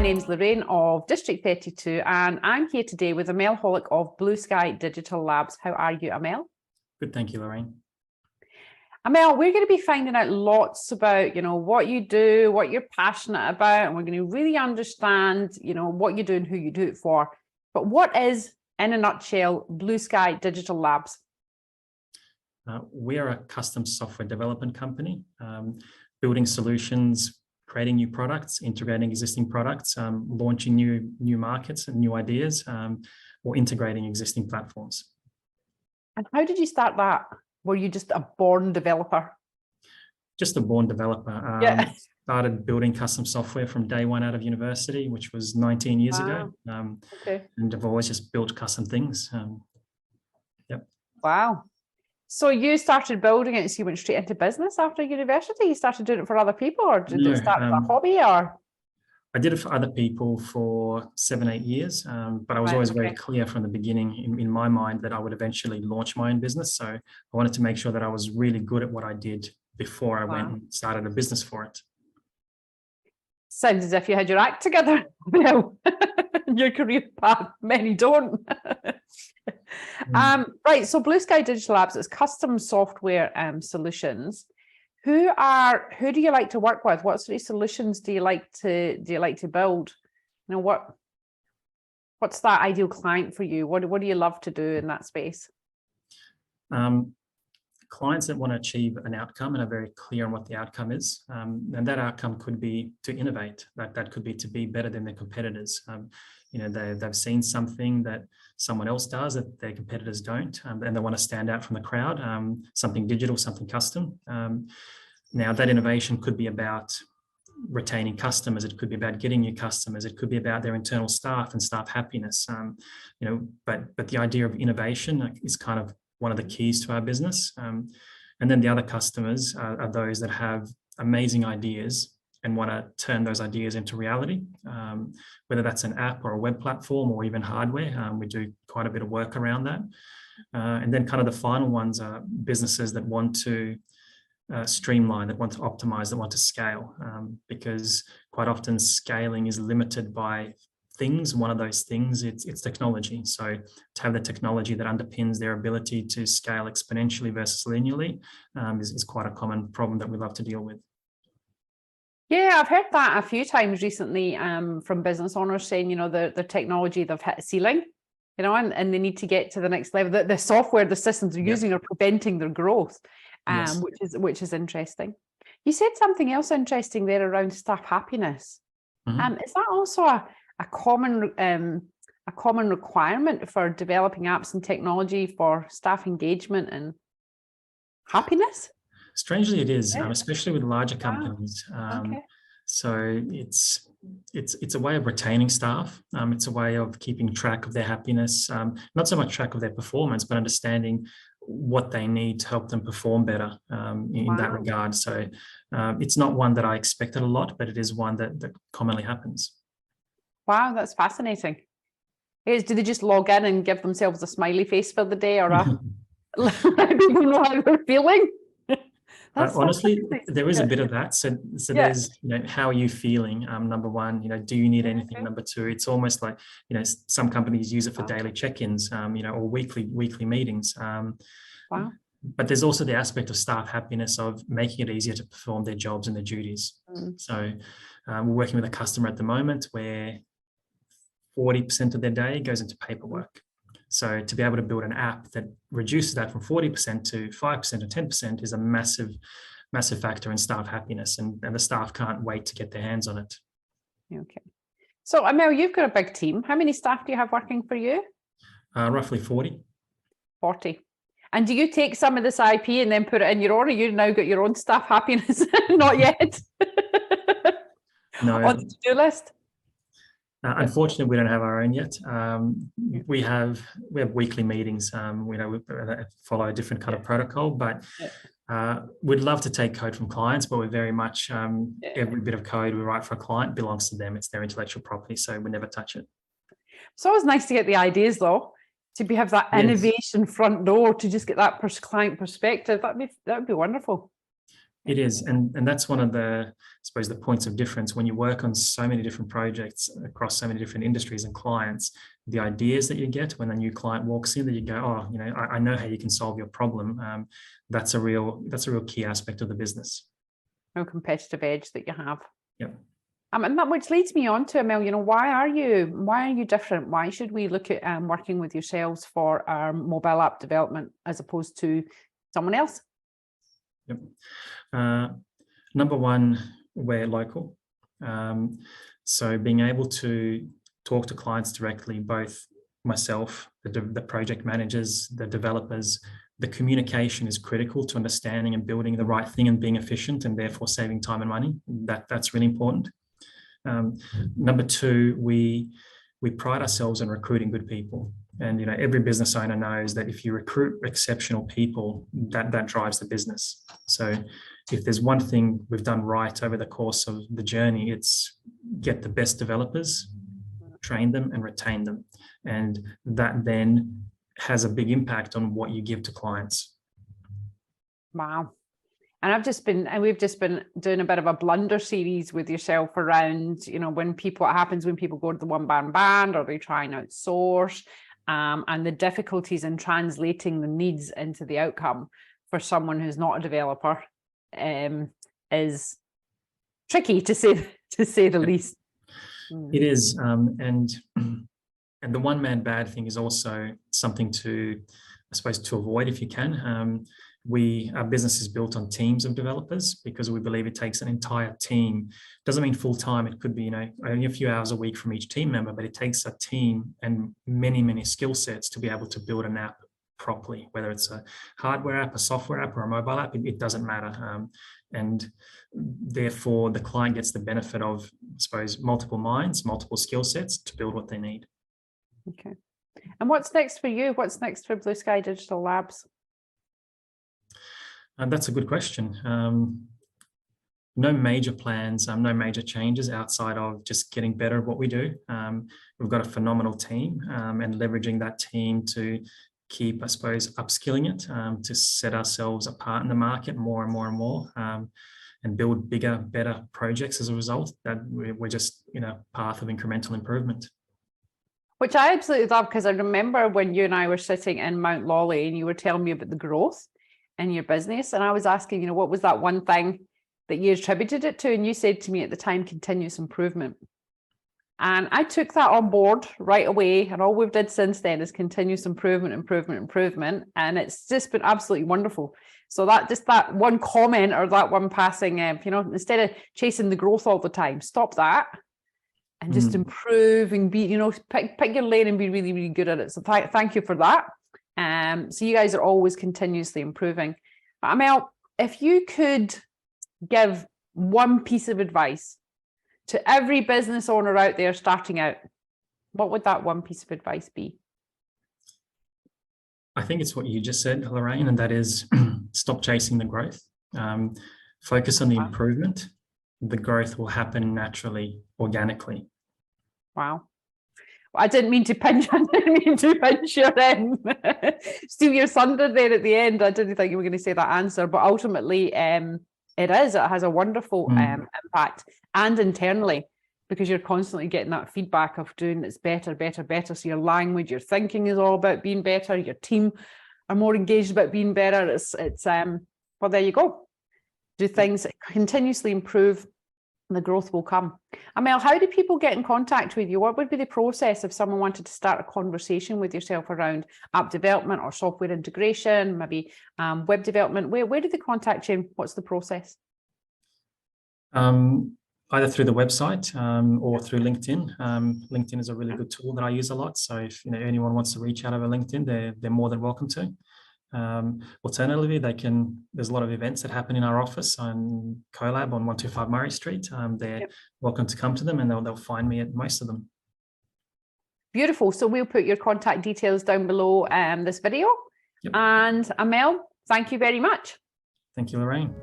name's Lorraine of District 32, and I'm here today with Amel Hollick of Blue Sky Digital Labs. How are you, Amel? Good, thank you, Lorraine. Amel, we're going to be finding out lots about, what you do, what you're passionate about, and we're going to really understand, what you do and who you do it for. But what is, in a nutshell, Blue Sky Digital Labs? We are a custom software development company, building solutions, creating new products, integrating existing products, launching new markets and new ideas, or integrating existing platforms. And how did you start that? Were you just a born developer? Just a born developer. Yeah. Started building custom software from day one out of university, which was 19 years ago. Okay. And I've always just built custom things. Yep. Wow. So you started building it, so you went straight into business after university? You started doing it for other people, or did it start as a hobby? Or I did it for other people for 7-8 years, but I was always very clear from the beginning in my mind that I would eventually launch my own business. So I wanted to make sure that I was really good at what I did before I went and started a business for it. Sounds as if you had your act together. Well, your career path, many don't. Right, so Blue Sky Digital Labs is custom software solutions. Who do you like to work with? What sort of solutions do you like to build? What's that ideal client for you? What do you love to do in that space? Clients that want to achieve an outcome and are very clear on what the outcome is, and that outcome could be to innovate. That could be to be better than their competitors. They've seen something that someone else does that their competitors don't, and they want to stand out from the crowd. Something digital, something custom. Now that innovation could be about retaining customers. It could be about getting new customers. It could be about their internal staff and staff happiness. But the idea of innovation is kind of one of the keys to our business. And then the other customers are those that have amazing ideas and want to turn those ideas into reality, whether that's an app or a web platform or even hardware. We do quite a bit of work around that. And then kind of the final ones are businesses that want to streamline, that want to optimize, that want to scale, because quite often scaling is limited by things. One of those things, it's technology. So to have the technology that underpins their ability to scale exponentially versus linearly is quite a common problem that we love to deal with. Yeah, I've heard that a few times recently from business owners saying, the technology, they've hit a ceiling, and they need to get to the next level. The software, the systems they're using are preventing their growth, yes. which is interesting. You said something else interesting there around staff happiness. Mm-hmm. Is that also a common requirement for developing apps and technology for staff engagement and happiness? Strangely, it is, especially with larger companies. So it's a way of retaining staff. It's a way of keeping track of their happiness, not so much track of their performance, but understanding what they need to help them perform better in that regard. So it's not one that I expected a lot, but it is one that commonly happens. Wow, that's fascinating. Do they just log in and give themselves a smiley face for the day, or let people know how they're feeling? Honestly, there is a bit of that. So there's, how are you feeling? Number one, do you need anything? Number two, it's almost like, some companies use it for daily check-ins, or weekly meetings. Wow. But there's also the aspect of staff happiness, of making it easier to perform their jobs and their duties. So we're working with a customer at the moment where 40% of their day goes into paperwork. So to be able to build an app that reduces that from 40% to 5% or 10% is a massive factor in staff happiness, and the staff can't wait to get their hands on it. Okay. So Amel, you've got a big team. How many staff do you have working for you? Roughly 40. 40. And do you take some of this IP and then put it in your own, or you've now got your own staff happiness? Not yet. No. On the to-do list? Unfortunately, we don't have our own yet. We have weekly meetings. We follow a different kind of protocol, but we'd love to take code from clients, but we're very much every bit of code we write for a client belongs to them. It's their intellectual property, so we never touch it. It's always nice to get the ideas, though, to have that innovation front door, to just get that client perspective. That'd be wonderful. It is, and that's one of the, I suppose, the points of difference when you work on so many different projects across so many different industries and clients. The ideas that you get when a new client walks in, that you go, oh, you know, I know how you can solve your problem. That's a real key aspect of the business. No competitive edge that you have. Yep. And that which leads me on to, Emil, you know, why are you different? Why should we look at working with yourselves for our mobile app development as opposed to someone else? Yep. Number one, we're local. So being able to talk to clients directly, both myself, the project managers, the developers, the communication is critical to understanding and building the right thing and being efficient and therefore saving time and money. That's really important. Number two, we pride ourselves on recruiting good people. And, you know, every business owner knows that if you recruit exceptional people, that drives the business. So if there's one thing we've done right over the course of the journey, it's get the best developers, train them and retain them. And that then has a big impact on what you give to clients. Wow. And we've just been doing a bit of a blunder series with yourself around, you know, what happens when people go to the one-man band or they try and outsource, and the difficulties in translating the needs into the outcome for someone who's not a developer is tricky to say the least. It is, and the one-man band thing is also something to, I suppose, to avoid if you can. Our business is built on teams of developers because we believe it takes an entire team. Doesn't mean full time. It could be, you know, only a few hours a week from each team member, but it takes a team and many, many skill sets to be able to build an app properly, whether it's a hardware app, a software app, or a mobile app, it doesn't matter. And therefore the client gets the benefit of, I suppose, multiple minds, multiple skill sets to build what they need. Okay. And what's next for you? What's next for Blue Sky Digital Labs? And that's a good question. No major plans, no major changes outside of just getting better at what we do. We've got a phenomenal team, and leveraging that team to keep, I suppose, upskilling it, to set ourselves apart in the market more and more and more, and build bigger, better projects as a result. That we're just in a path of incremental improvement. Which I absolutely love, because I remember when you and I were sitting in Mount Lawley and you were telling me about the growth in your business. And I was asking, you know, what was that one thing that you attributed it to? And you said to me at the time, continuous improvement. And I took that on board right away. And all we've did since then is continuous improvement. And it's just been absolutely wonderful. So that one comment or that one passing, you know, instead of chasing the growth all the time, stop that. And just improve and be, you know, pick your lane and be really, really good at it. So thank you for that. So you guys are always continuously improving. Emil, if you could give one piece of advice to every business owner out there starting out, what would that one piece of advice be? I think it's what you just said, Lorraine, and that is stop chasing the growth. Focus on the improvement. The growth will happen naturally, organically. Wow. I didn't mean to pinch your steal your thunder there at the end. I didn't think you were going to say that answer, but ultimately it has a wonderful impact, and internally, because you're constantly getting that feedback of doing it's better. So your language, your thinking is all about being better. Your team are more engaged about being better. It's well, there you go. Do things continuously improve, and the growth will come. Emil, how do people get in contact with you? What would be the process if someone wanted to start a conversation with yourself around app development or software integration, maybe web development? Where do they contact you? What's the process? Either through the website or through LinkedIn. LinkedIn is a really good tool that I use a lot. So if anyone wants to reach out over LinkedIn, they're more than welcome to. Alternatively, there's a lot of events that happen in our office on CoLab on 125 Murray Street. They're welcome to come to them, and they'll find me at most of them. Beautiful. So we'll put your contact details down below this video. And Emil, thank you very much. Thank you, Lorraine.